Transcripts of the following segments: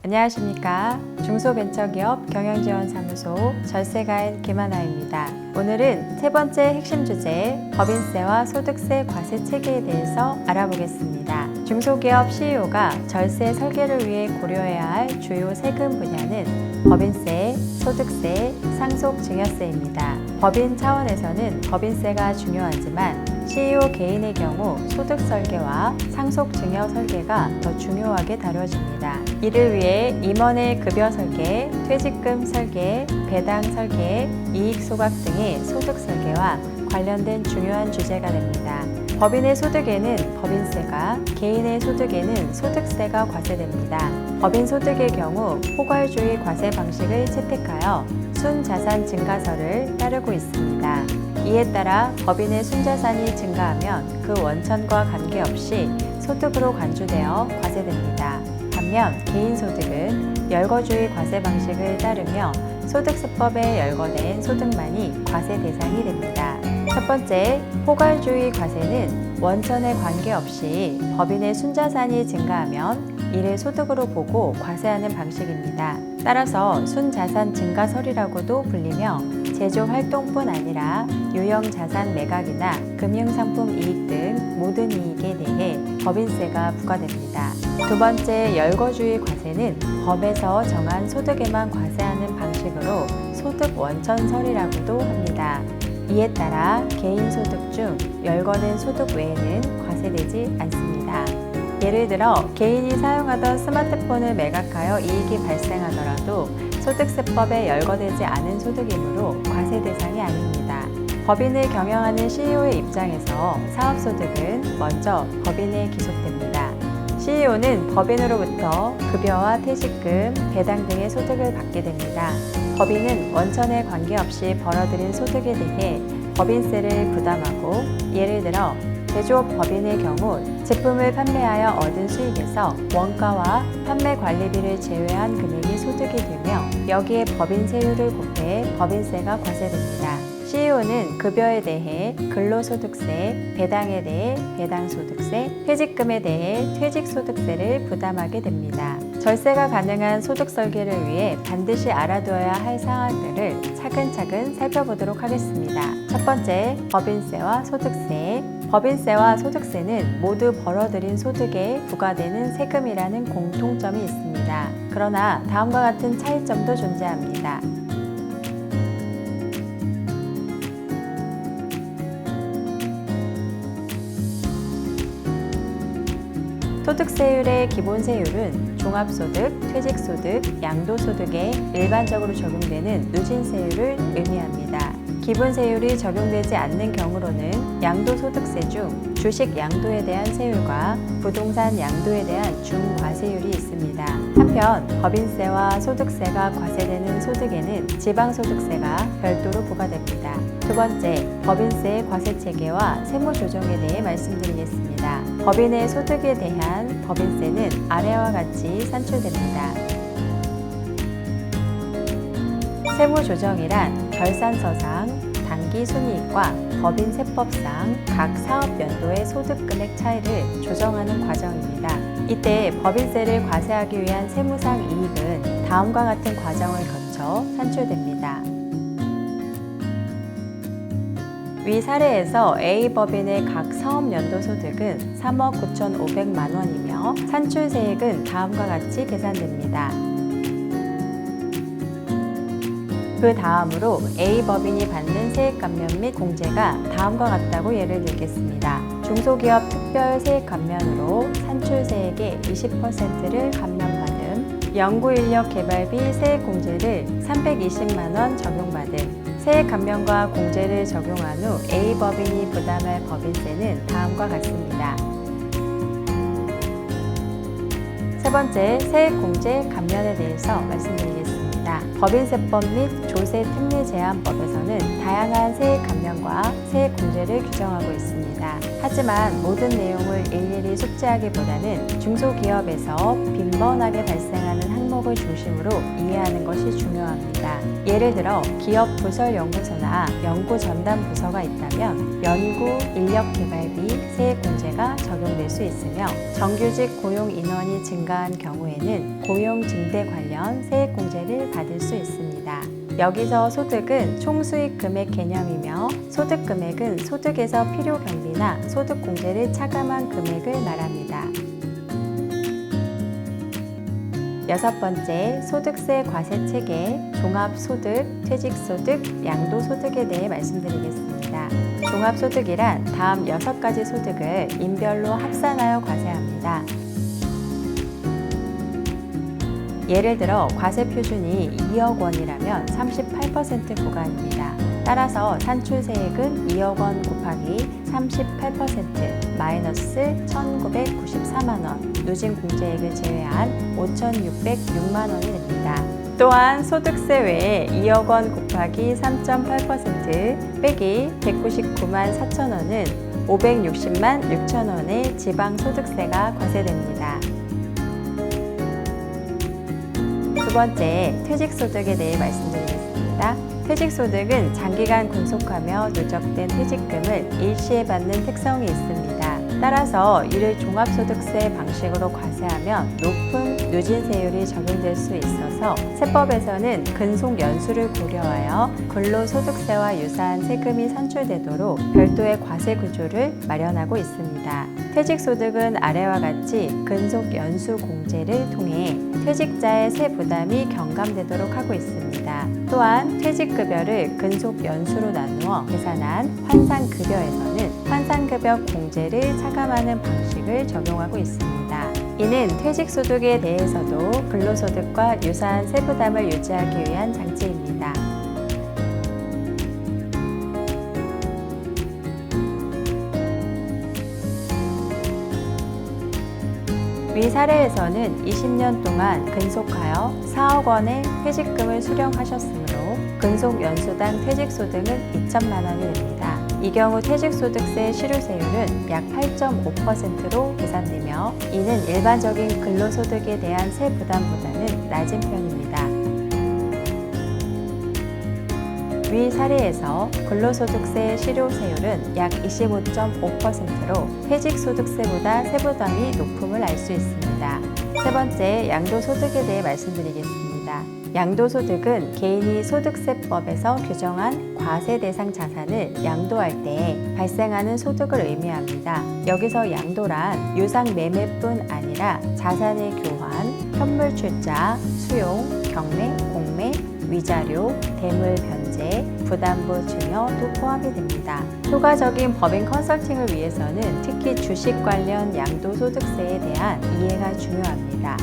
안녕하십니까. 중소벤처기업 경영지원사무소 절세가인 김하나입니다. 오늘은 세 번째 핵심 주제, 법인세와 소득세 과세 체계에 대해서 알아보겠습니다. 중소기업 CEO가 절세 설계를 위해 고려해야 할 주요 세금 분야는 법인세, 소득세, 상속증여세입니다. 법인 차원에서는 법인세가 중요하지만 CEO 개인의 경우 소득 설계와 상속증여 설계가 더 중요하게 다뤄집니다. 이를 위해 임원의 급여 설계, 퇴직금 설계, 배당 설계, 이익 소각 등의 소득 설계와 관련된 중요한 주제가 됩니다. 법인의 소득에는 법인세가, 개인의 소득에는 소득세가 과세됩니다. 법인 소득의 경우 포괄주의 과세 방식을 채택하여 순자산 증가설을 따르고 있습니다. 이에 따라 법인의 순자산이 증가하면 그 원천과 관계없이 소득으로 간주되어 과세됩니다. 반면 개인 소득은 열거주의 과세 방식을 따르며 소득세법에 열거된 소득만이 과세 대상이 됩니다. 첫 번째, 포괄주의 과세는 원천에 관계없이 법인의 순자산이 증가하면 이를 소득으로 보고 과세하는 방식입니다. 따라서 순자산 증가설이라고도 불리며 제조활동뿐 아니라 유형자산 매각이나 금융상품 이익 등 모든 이익에 대해 법인세가 부과됩니다. 두 번째, 열거주의 과세는 법에서 정한 소득에만 과세하는 방식으로 소득 원천설이라고도 합니다. 이에 따라 개인 소득 중 열거된 소득 외에는 과세되지 않습니다. 예를 들어 개인이 사용하던 스마트폰을 매각하여 이익이 발생하더라도 소득세법에 열거되지 않은 소득이므로 과세 대상이 아닙니다. 법인을 경영하는 CEO의 입장에서 사업소득은 먼저 법인에 기속됩니다. CEO는 법인으로부터 급여와 퇴직금, 배당 등의 소득을 받게 됩니다. 법인은 원천에 관계없이 벌어들인 소득에 대해 법인세를 부담하고, 예를 들어 제조업 법인의 경우 제품을 판매하여 얻은 수익에서 원가와 판매 관리비를 제외한 금액이 소득이 되며 여기에 법인세율을 곱해 법인세가 과세됩니다. CEO는 급여에 대해 근로소득세, 배당에 대해 배당소득세, 퇴직금에 대해 퇴직소득세를 부담하게 됩니다. 절세가 가능한 소득 설계를 위해 반드시 알아두어야 할 사항들을 차근차근 살펴보도록 하겠습니다. 첫 번째, 법인세와 소득세. 법인세와 소득세는 모두 벌어들인 소득에 부과되는 세금이라는 공통점이 있습니다. 그러나 다음과 같은 차이점도 존재합니다. 소득세율의 기본세율은 종합소득, 퇴직소득, 양도소득에 일반적으로 적용되는 누진세율을 의미합니다. 기본세율이 적용되지 않는 경우로는 양도소득세 중 주식 양도에 대한 세율과 부동산 양도에 대한 중과세율이 있습니다. 한편 법인세와 소득세가 과세되는 소득에는 지방소득세가 별도로 부과됩니다. 두 번째, 법인세 과세체계와 세무조정에 대해 말씀드리겠습니다. 법인의 소득에 대한 법인세는 아래와 같이 산출됩니다. 세무조정이란 결산서상 당기순이익과 법인세법상 각 사업연도의 소득금액 차이를 조정하는 과정입니다. 이때 법인세를 과세하기 위한 세무상 이익은 다음과 같은 과정을 거쳐 산출됩니다. 위 사례에서 A법인의 각 사업연도 소득은 3억 9,500만 원이며 산출세액은 다음과 같이 계산됩니다. 그 다음으로 A법인이 받는 세액 감면 및 공제가 다음과 같다고 예를 들겠습니다. 중소기업 특별 세액 감면으로 산출세액의 20%를 감면받음, 연구인력 개발비 세액 공제를 320만 원 적용받음, 세액 감면과 공제를 적용한 후 A법인이 부담할 법인세는 다음과 같습니다. 세 번째, 세액 공제 감면에 대해서 말씀드리겠습니다. 법인세법 및 조세특례제한법에서는 다양한 세액 감면과 세액 공제를 규정하고 있습니다. 하지만 모든 내용을 일일이 숙지하기보다는 중소기업에서 빈번하게 발생하는 항목을 내용을 중심으로 이해하는 것이 중요합니다. 예를 들어 기업 부설연구소나 연구전담부서가 있다면 연구 인력개발비 세액공제가 적용될 수 있으며 정규직 고용 인원이 증가한 경우에는 고용 증대 관련 세액공제를 받을 수 있습니다. 여기서 소득은 총수익 금액 개념이며 소득 금액은 소득에서 필요 경비나 소득 공제를 차감한 금액을 말합니다. 여섯 번째, 소득세 과세 체계, 종합소득, 퇴직소득, 양도소득에 대해 말씀드리겠습니다. 종합소득이란 다음 6가지 소득을 인별로 합산하여 과세합니다. 예를 들어 과세 표준이 2억 원이라면 38% 부과합니다. 따라서 산출세액은 2억 원 곱하기 38% 마이너스 1,994만 원, 누진공제액을 제외한 5,606만 원이 됩니다. 또한 소득세 외에 2억 원 곱하기 3.8% 빼기 199만 4천 원은 560만 6천 원의 지방소득세가 과세됩니다. 두 번째, 퇴직소득에 대해 말씀드리겠습니다. 퇴직소득은 장기간 군속하며 누적된 퇴직금을 일시에 받는 특성이 있습니다. 따라서 이를 종합소득세 방식으로 과세하면 높은 누진세율이 적용될 수 있어서 세법에서는 근속 연수를 고려하여 근로소득세와 유사한 세금이 산출되도록 별도의 과세 구조를 마련하고 있습니다. 퇴직소득은 아래와 같이 근속 연수 공제를 통해 퇴직자의 세 부담이 경감되도록 하고 있습니다. 또한 퇴직급여를 근속 연수로 나누어 계산한 환산급여에서는 환산급여 공제를 차감하는 방식을 적용하고 있습니다. 이는 퇴직소득에 대해서도 근로소득과 유사한 세부담을 유지하기 위한 장치입니다. 위 사례에서는 20년 동안 근속하여 4억 원의 퇴직금을 수령하셨으므로 근속 연수당 퇴직소득은 2천만 원이 됩니다. 이 경우 퇴직소득세 실효세율은 약 8.5%로 계산되며 이는 일반적인 근로소득에 대한 세부담보다는 낮은 편입니다. 위 사례에서 근로소득세 실효세율은 약 25.5%로 퇴직소득세보다 세부담이 높음을 알 수 있습니다. 세 번째, 양도소득에 대해 말씀드리겠습니다. 양도소득은 개인이 소득세법에서 규정한 과세 대상 자산을 양도할 때 발생하는 소득을 의미합니다. 여기서 양도란 유상 매매뿐 아니라 자산의 교환, 현물 출자, 수용, 경매, 공매, 위자료, 대물 변제, 부담부 증여도 포함이 됩니다. 효과적인 법인 컨설팅을 위해서는 특히 주식 관련 양도소득세에 대한 이해가 중요합니다.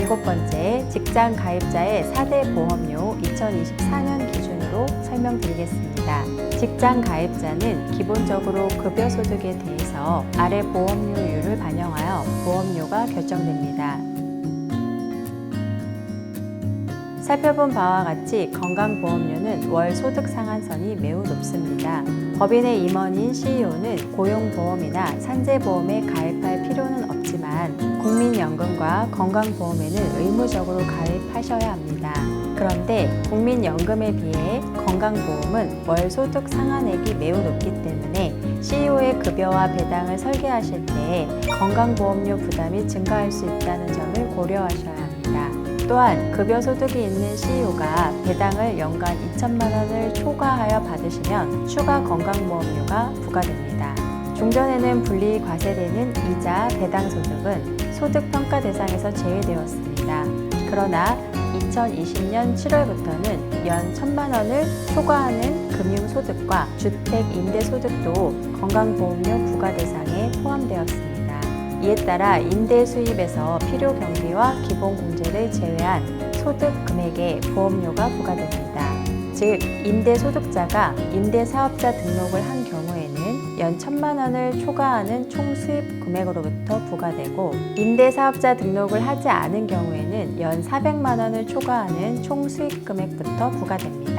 일곱 번째, 직장 가입자의 4대 보험료 2024년 기준으로 설명드리겠습니다. 직장 가입자는 기본적으로 급여소득에 대해서 아래 보험료율을 반영하여 보험료가 결정됩니다. 살펴본 바와 같이 건강보험료는 월 소득 상한선이 매우 높습니다. 법인의 임원인 CEO는 고용보험이나 산재보험에 가입할 필요는 없지만 국민연금과 건강보험에는 의무적으로 가입하셔야 합니다. 그런데 국민연금에 비해 건강보험은 월 소득 상한액이 매우 높기 때문에 CEO의 급여와 배당을 설계하실 때 건강보험료 부담이 증가할 수 있다는 점을 고려하셔야 합니다. 또한 급여소득이 있는 CEO가 배당을 연간 2천만 원을 초과하여 받으시면 추가 건강보험료가 부과됩니다. 종전에는 분리 과세되는 이자 배당 소득은 소득평가 대상에서 제외되었습니다. 그러나 2020년 7월부터는 연 1천만 원을 초과하는 금융소득과 주택임대소득도 건강보험료 부과 대상에 포함되었습니다. 이에 따라 임대 수입에서 필요 경비와 기본 공제를 제외한 소득 금액에 보험료가 부과됩니다. 즉, 임대소득자가 임대사업자 등록을 한 경우에는 연 1천만 원을 초과하는 총수입 금액으로부터 부과되고 임대사업자 등록을 하지 않은 경우에는 연 400만 원을 초과하는 총수입 금액부터 부과됩니다.